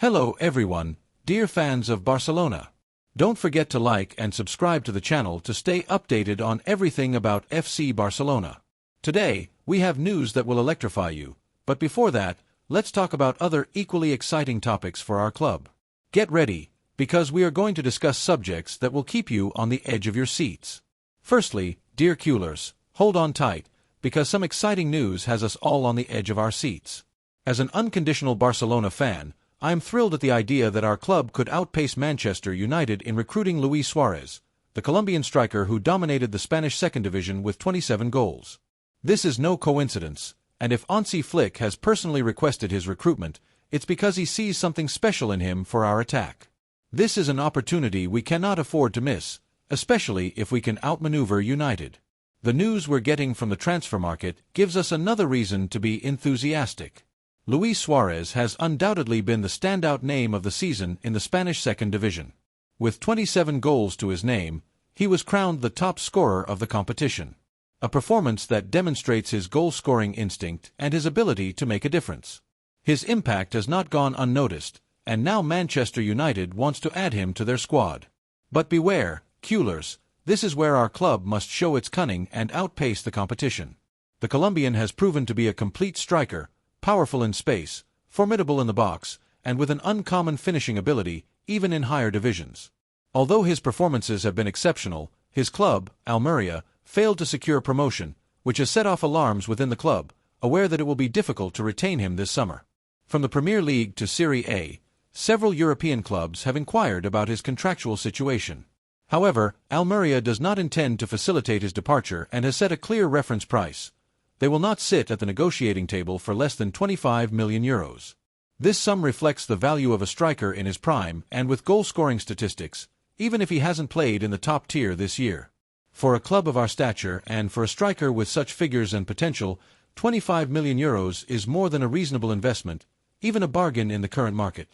Hello everyone, dear fans of Barcelona. Don't forget to like and subscribe to the channel to stay updated on everything about FC Barcelona. Today, we have news that will electrify you, but before that, let's talk about other equally exciting topics for our club. Get ready, because we are going to discuss subjects that will keep you on the edge of your seats. Firstly, dear Culers, hold on tight, because some exciting news has us all on the edge of our seats. As an unconditional Barcelona fan, I am thrilled at the idea that our club could outpace Manchester United in recruiting Luis Suarez, the Colombian striker who dominated the Spanish second division with 27 goals. This is no coincidence, and if Hansi Flick has personally requested his recruitment, it's because he sees something special in him for our attack. This is an opportunity we cannot afford to miss, especially if we can outmaneuver United. The news we're getting from the transfer market gives us another reason to be enthusiastic. Luis Suarez has undoubtedly been the standout name of the season in the Spanish second division. With 27 goals to his name, he was crowned the top scorer of the competition. A performance that demonstrates his goal-scoring instinct and his ability to make a difference. His impact has not gone unnoticed, and now Manchester United wants to add him to their squad. But beware, Culers, this is where our club must show its cunning and outpace the competition. The Colombian has proven to be a complete striker, powerful in space, formidable in the box, and with an uncommon finishing ability, even in higher divisions. Although his performances have been exceptional, his club, Almeria, failed to secure promotion, which has set off alarms within the club, aware that it will be difficult to retain him this summer. From the Premier League to Serie A, several European clubs have inquired about his contractual situation. However, Almeria does not intend to facilitate his departure and has set a clear reference price. They will not sit at the negotiating table for less than 25 million euros. This sum reflects the value of a striker in his prime and with goal-scoring statistics, even if he hasn't played in the top tier this year. For a club of our stature and for a striker with such figures and potential, 25 million euros is more than a reasonable investment, even a bargain in the current market.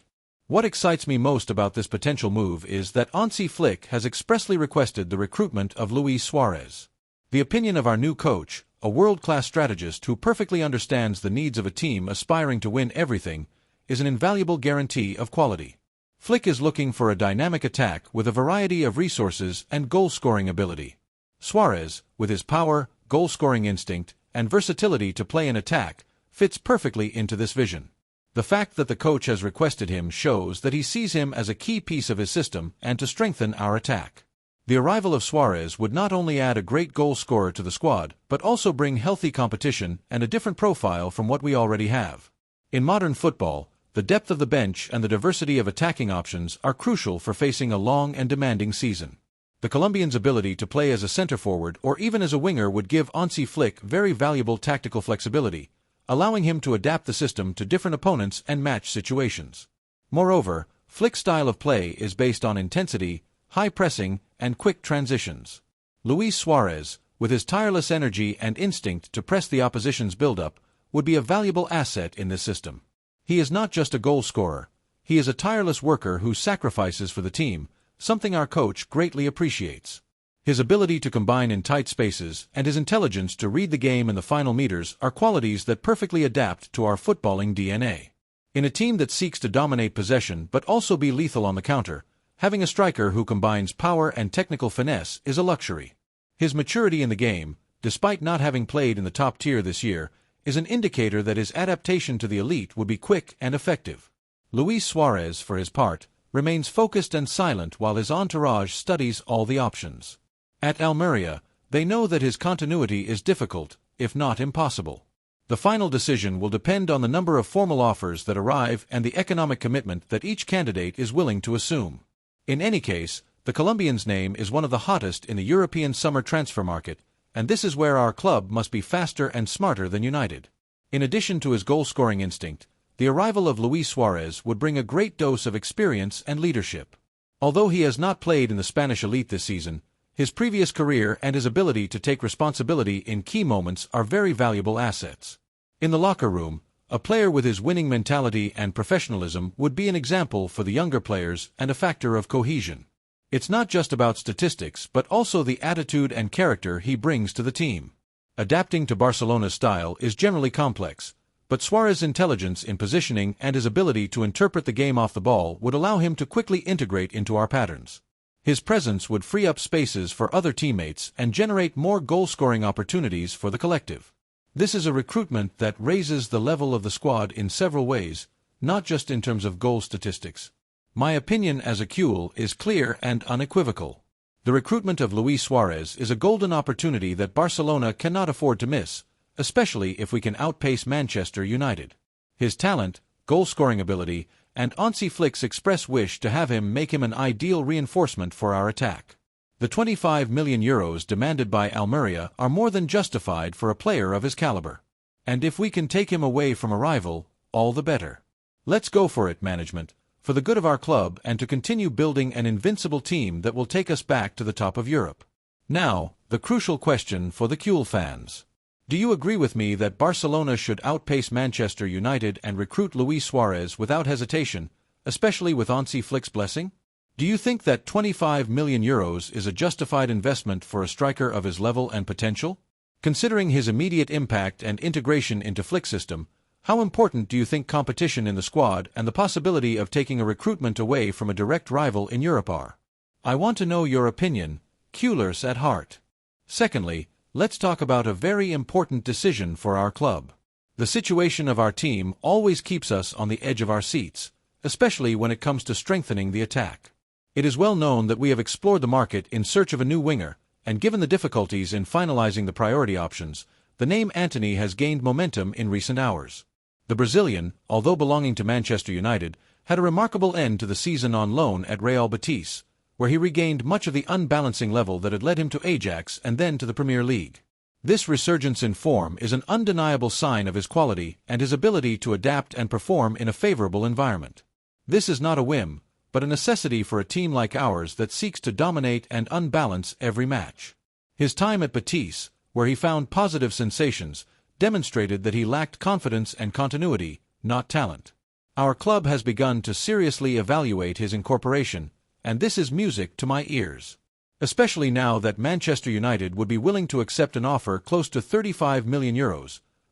What excites me most about this potential move is that Hansi Flick has expressly requested the recruitment of Luis Suarez. The opinion of our new coach, a world-class strategist who perfectly understands the needs of a team aspiring to win everything, is an invaluable guarantee of quality. Flick is looking for a dynamic attack with a variety of resources and goal-scoring ability. Suarez, with his power, goal-scoring instinct, and versatility to play in attack, fits perfectly into this vision. The fact that the coach has requested him shows that he sees him as a key piece of his system and to strengthen our attack. The arrival of Suarez would not only add a great goal scorer to the squad, but also bring healthy competition and a different profile from what we already have. In modern football, the depth of the bench and the diversity of attacking options are crucial for facing a long and demanding season. The Colombian's ability to play as a center-forward or even as a winger would give Hansi Flick very valuable tactical flexibility, allowing him to adapt the system to different opponents and match situations. Moreover, Flick's style of play is based on intensity, high pressing, and quick transitions. Luis Suarez, with his tireless energy and instinct to press the opposition's build-up, would be a valuable asset in this system. He is not just a goal scorer, he is a tireless worker who sacrifices for the team, something our coach greatly appreciates. His ability to combine in tight spaces and his intelligence to read the game in the final meters are qualities that perfectly adapt to our footballing DNA. In a team that seeks to dominate possession but also be lethal on the counter, having a striker who combines power and technical finesse is a luxury. His maturity in the game, despite not having played in the top tier this year, is an indicator that his adaptation to the elite would be quick and effective. Luis Suarez, for his part, remains focused and silent while his entourage studies all the options. At Almeria, they know that his continuity is difficult, if not impossible. The final decision will depend on the number of formal offers that arrive and the economic commitment that each candidate is willing to assume. In any case, the Colombian's name is one of the hottest in the European summer transfer market, and this is where our club must be faster and smarter than United. In addition to his goal-scoring instinct, the arrival of Luis Suarez would bring a great dose of experience and leadership. Although he has not played in the Spanish elite this season, his previous career and his ability to take responsibility in key moments are very valuable assets. In the locker room, a player with his winning mentality and professionalism would be an example for the younger players and a factor of cohesion. It's not just about statistics but also the attitude and character he brings to the team. Adapting to Barcelona's style is generally complex, But Suarez's intelligence in positioning and his ability to interpret the game off the ball would allow him to quickly integrate into our patterns. His presence would free up spaces for other teammates and generate more goal-scoring opportunities for the collective. This is a recruitment that raises the level of the squad in several ways, not just in terms of goal statistics. My opinion as a Culé is clear and unequivocal. The recruitment of Luis Suarez is a golden opportunity that Barcelona cannot afford to miss, especially if we can outpace Manchester United. His talent, goal-scoring ability, and Hansi Flick's express wish to have him make him an ideal reinforcement for our attack. The €25 million demanded by Almeria are more than justified for a player of his caliber. And if we can take him away from a rival, all the better. Let's go for it, management, for the good of our club and to continue building an invincible team that will take us back to the top of Europe. Now, the crucial question for the Culé fans. Do you agree with me that Barcelona should outpace Manchester United and recruit Luis Suarez without hesitation, especially with Hansi Flick's blessing? Do you think that €25 million is a justified investment for a striker of his level and potential? Considering his immediate impact and integration into Flick's system, how important do you think competition in the squad and the possibility of taking a recruitment away from a direct rival in Europe are? I want to know your opinion, Culés at heart. Secondly, let's talk about a very important decision for our club. The situation of our team always keeps us on the edge of our seats, especially when it comes to strengthening the attack. It is well known that we have explored the market in search of a new winger, and given the difficulties in finalizing the priority options, the name Antony has gained momentum in recent hours. The Brazilian, although belonging to Manchester United, had a remarkable end to the season on loan at Real Betis, where he regained much of the unbalancing level that had led him to Ajax and then to the Premier League. This resurgence in form is an undeniable sign of his quality and his ability to adapt and perform in a favorable environment. This is not a whim, but a necessity for a team like ours that seeks to dominate and unbalance every match. His time at Betis, where he found positive sensations, demonstrated that he lacked confidence and continuity, not talent. Our club has begun to seriously evaluate his incorporation, and this is music to my ears. Especially now that Manchester United would be willing to accept an offer close to €35 million,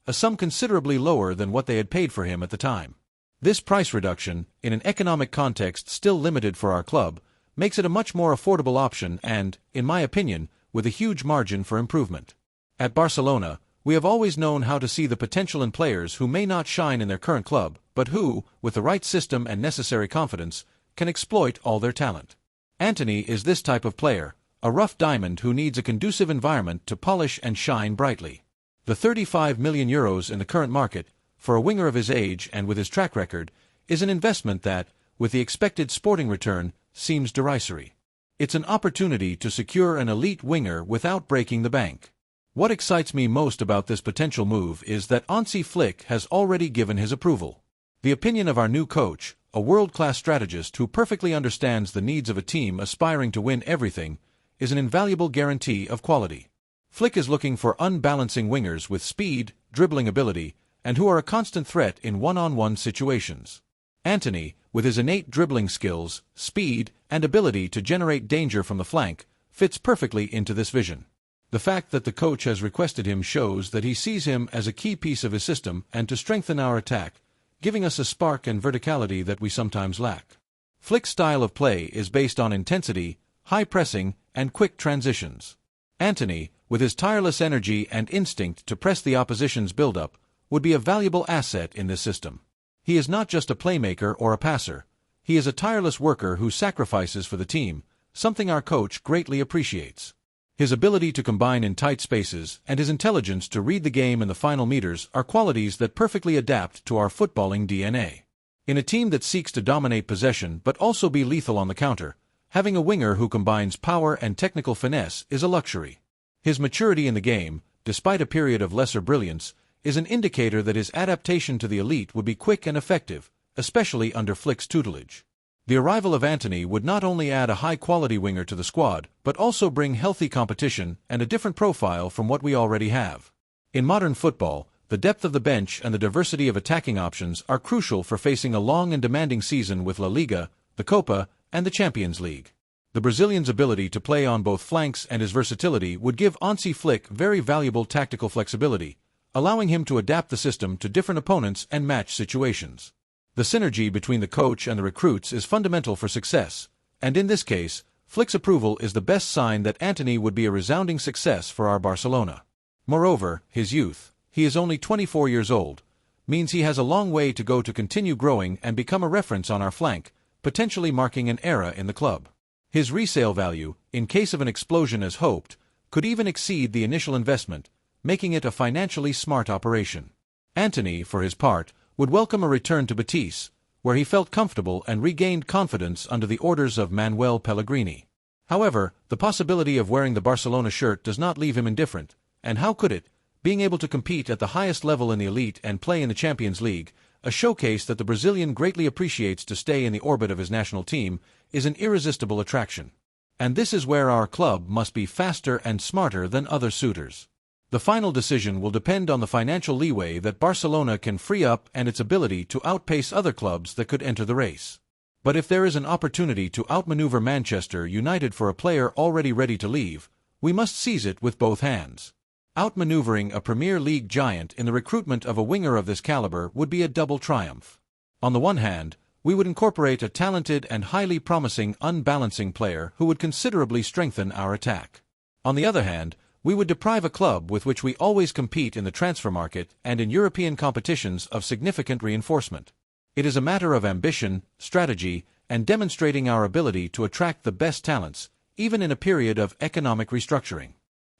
a sum considerably lower than what they had paid for him at the time. This price reduction, in an economic context still limited for our club, makes it a much more affordable option and, in my opinion, with a huge margin for improvement. At Barcelona, we have always known how to see the potential in players who may not shine in their current club, but who, with the right system and necessary confidence, can exploit all their talent. Antony is this type of player, a rough diamond who needs a conducive environment to polish and shine brightly. The €35 million in the current market, for a winger of his age and with his track record, is an investment that, with the expected sporting return, seems derisory. It's an opportunity to secure an elite winger without breaking the bank. What excites me most about this potential move is that Hansi Flick has already given his approval. The opinion of our new coach, a world-class strategist who perfectly understands the needs of a team aspiring to win everything, is an invaluable guarantee of quality. Flick is looking for unbalancing wingers with speed, dribbling ability, and who are a constant threat in one-on-one situations. Antony, with his innate dribbling skills, speed, and ability to generate danger from the flank, fits perfectly into this vision. The fact that the coach has requested him shows that he sees him as a key piece of his system and to strengthen our attack, giving us a spark and verticality that we sometimes lack. Flick's style of play is based on intensity, high pressing, and quick transitions. Antony, with his tireless energy and instinct to press the opposition's build-up, would be a valuable asset in this system. He is not just a playmaker or a passer. He is a tireless worker who sacrifices for the team, something our coach greatly appreciates. His ability to combine in tight spaces and his intelligence to read the game in the final meters are qualities that perfectly adapt to our footballing DNA. In a team that seeks to dominate possession but also be lethal on the counter, having a winger who combines power and technical finesse is a luxury. His maturity in the game, despite a period of lesser brilliance, is an indicator that his adaptation to the elite would be quick and effective, especially under Flick's tutelage. The arrival of Antony would not only add a high-quality winger to the squad, but also bring healthy competition and a different profile from what we already have. In modern football, the depth of the bench and the diversity of attacking options are crucial for facing a long and demanding season with La Liga, the Copa, and the Champions League. The Brazilian's ability to play on both flanks and his versatility would give Hansi Flick very valuable tactical flexibility, allowing him to adapt the system to different opponents and match situations. The synergy between the coach and the recruits is fundamental for success, and in this case, Flick's approval is the best sign that Antony would be a resounding success for our Barcelona. Moreover, his youth, he is only 24 years old, means he has a long way to go to continue growing and become a reference on our flank, potentially marking an era in the club. His resale value, in case of an explosion as hoped, could even exceed the initial investment, making it a financially smart operation. Antony, for his part, would welcome a return to Betis, where he felt comfortable and regained confidence under the orders of Manuel Pellegrini. However, the possibility of wearing the Barcelona shirt does not leave him indifferent, and how could it, being able to compete at the highest level in the elite and play in the Champions League, a showcase that the Brazilian greatly appreciates to stay in the orbit of his national team, is an irresistible attraction. And this is where our club must be faster and smarter than other suitors. The final decision will depend on the financial leeway that Barcelona can free up and its ability to outpace other clubs that could enter the race. But if there is an opportunity to outmaneuver Manchester United for a player already ready to leave, we must seize it with both hands. Outmaneuvering a Premier League giant in the recruitment of a winger of this caliber would be a double triumph. On the one hand, we would incorporate a talented and highly promising unbalancing player who would considerably strengthen our attack. On the other hand, we would deprive a club with which we always compete in the transfer market and in European competitions of significant reinforcement. It is a matter of ambition, strategy, and demonstrating our ability to attract the best talents, even in a period of economic restructuring.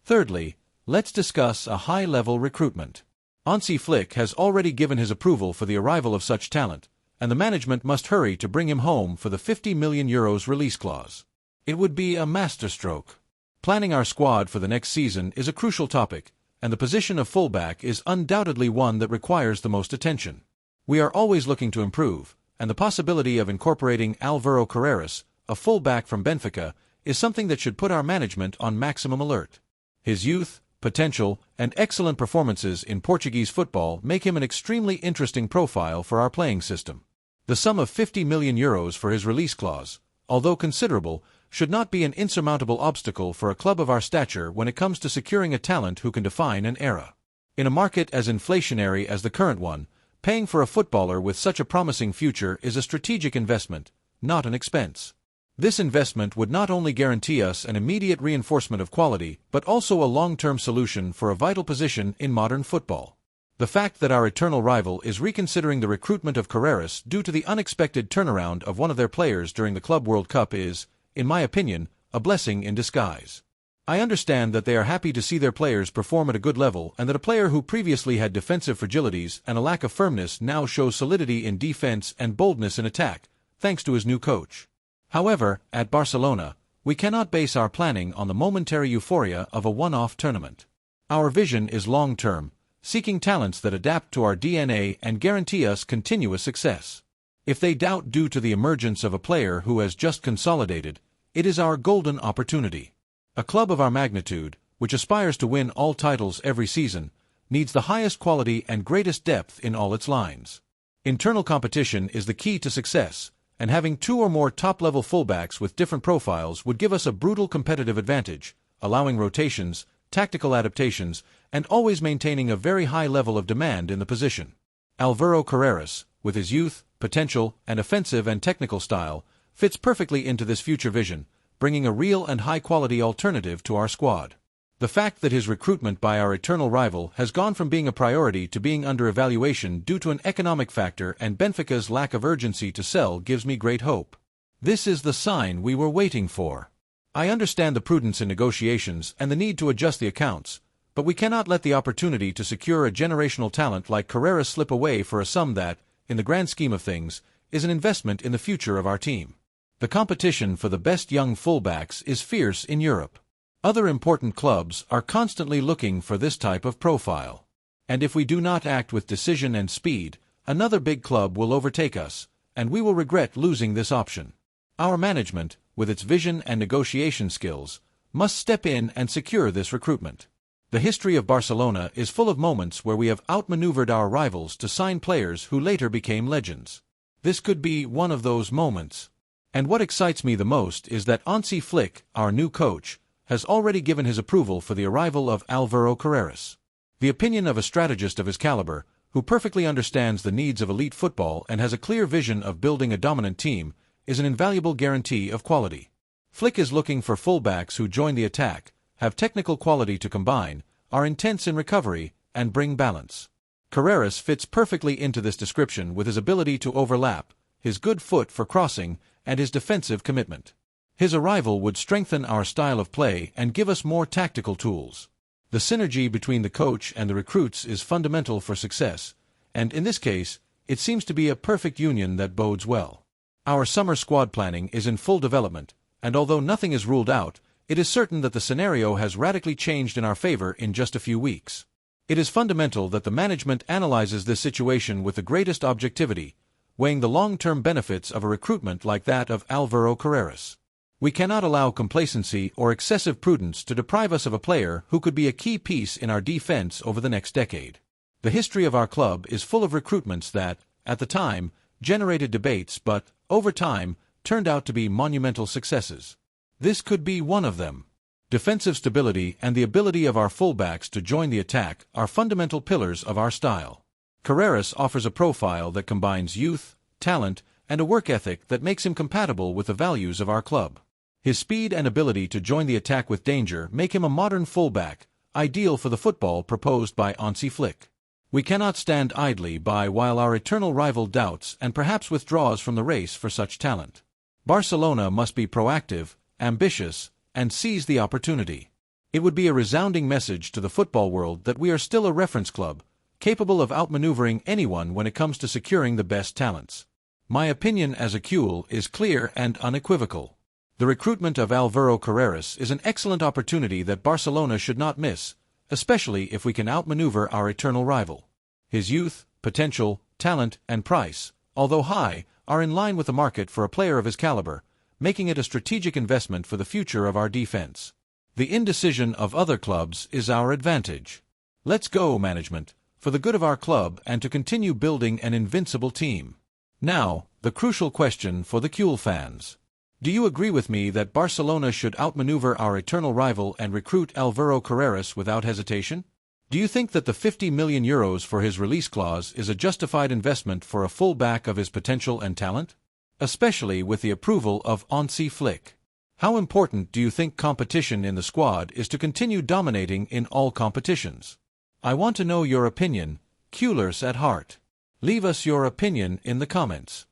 Thirdly, let's discuss a high-level recruitment. Hansi Flick has already given his approval for the arrival of such talent, and the management must hurry to bring him home for the €50 million release clause. It would be a masterstroke. Planning our squad for the next season is a crucial topic, and the position of fullback is undoubtedly one that requires the most attention. We are always looking to improve, and the possibility of incorporating Alvaro Carreras, a fullback from Benfica, is something that should put our management on maximum alert. His youth, potential, and excellent performances in Portuguese football make him an extremely interesting profile for our playing system. The sum of €50 million for his release clause, although considerable, should not be an insurmountable obstacle for a club of our stature when it comes to securing a talent who can define an era. In a market as inflationary as the current one, paying for a footballer with such a promising future is a strategic investment, not an expense. This investment would not only guarantee us an immediate reinforcement of quality, but also a long-term solution for a vital position in modern football. The fact that our eternal rival is reconsidering the recruitment of Carreras due to the unexpected turnaround of one of their players during the Club World Cup is, in my opinion, a blessing in disguise. I understand that they are happy to see their players perform at a good level and that a player who previously had defensive fragilities and a lack of firmness now shows solidity in defense and boldness in attack, thanks to his new coach. However, at Barcelona, we cannot base our planning on the momentary euphoria of a one-off tournament. Our vision is long-term, seeking talents that adapt to our DNA and guarantee us continuous success. If they doubt due to the emergence of a player who has just consolidated, it is our golden opportunity. A club of our magnitude, which aspires to win all titles every season, needs the highest quality and greatest depth in all its lines. Internal competition is the key to success, and having two or more top-level fullbacks with different profiles would give us a brutal competitive advantage, allowing rotations, tactical adaptations, and always maintaining a very high level of demand in the position. Alvaro Carreras, with his youth, potential, and offensive and technical style, fits perfectly into this future vision, bringing a real and high-quality alternative to our squad. The fact that his recruitment by our eternal rival has gone from being a priority to being under evaluation due to an economic factor and Benfica's lack of urgency to sell gives me great hope. This is the sign we were waiting for. I understand the prudence in negotiations and the need to adjust the accounts, but we cannot let the opportunity to secure a generational talent like Carreras slip away for a sum that, in the grand scheme of things, is an investment in the future of our team. The competition for the best young fullbacks is fierce in Europe. Other important clubs are constantly looking for this type of profile. And if we do not act with decision and speed, another big club will overtake us, and we will regret losing this option. Our management, with its vision and negotiation skills, must step in and secure this recruitment. The history of Barcelona is full of moments where we have outmaneuvered our rivals to sign players who later became legends. This could be one of those moments. And what excites me the most is that Hansi Flick, our new coach, has already given his approval for the arrival of Alvaro Carreras. The opinion of a strategist of his caliber, who perfectly understands the needs of elite football and has a clear vision of building a dominant team, is an invaluable guarantee of quality. Flick is looking for fullbacks who join the attack, have technical quality to combine, are intense in recovery, and bring balance. Carreras fits perfectly into this description with his ability to overlap, his good foot for crossing, and his defensive commitment. His arrival would strengthen our style of play and give us more tactical tools. The synergy between the coach and the recruits is fundamental for success, and in this case, it seems to be a perfect union that bodes well. Our summer squad planning is in full development, and although nothing is ruled out, it is certain that the scenario has radically changed in our favor in just a few weeks. It is fundamental that the management analyzes this situation with the greatest objectivity, weighing the long-term benefits of a recruitment like that of Alvaro Carreras. We cannot allow complacency or excessive prudence to deprive us of a player who could be a key piece in our defense over the next decade. The history of our club is full of recruitments that, at the time, generated debates but, over time, turned out to be monumental successes. This could be one of them. Defensive stability and the ability of our fullbacks to join the attack are fundamental pillars of our style. Carreras offers a profile that combines youth, talent, and a work ethic that makes him compatible with the values of our club. His speed and ability to join the attack with danger make him a modern fullback, ideal for the football proposed by Hansi Flick. We cannot stand idly by while our eternal rival doubts and perhaps withdraws from the race for such talent. Barcelona must be proactive, ambitious, and seize the opportunity. It would be a resounding message to the football world that we are still a reference club, capable of outmaneuvering anyone when it comes to securing the best talents. My opinion as a Culé is clear and unequivocal. The recruitment of Alvaro Carreras is an excellent opportunity that Barcelona should not miss, especially if we can outmaneuver our eternal rival. His youth, potential, talent, and price, although high, are in line with the market for a player of his caliber, making it a strategic investment for the future of our defense. The indecision of other clubs is our advantage. Let's go, management, for the good of our club and to continue building an invincible team. Now, the crucial question for the Culé fans. Do you agree with me that Barcelona should outmaneuver our eternal rival and recruit Alvaro Carreras without hesitation? Do you think that the €50 million for his release clause is a justified investment for a full-back of his potential and talent? Especially with the approval of Hansi Flick. How important do you think competition in the squad is to continue dominating in all competitions? I want to know your opinion, Culers at heart. Leave us your opinion in the comments.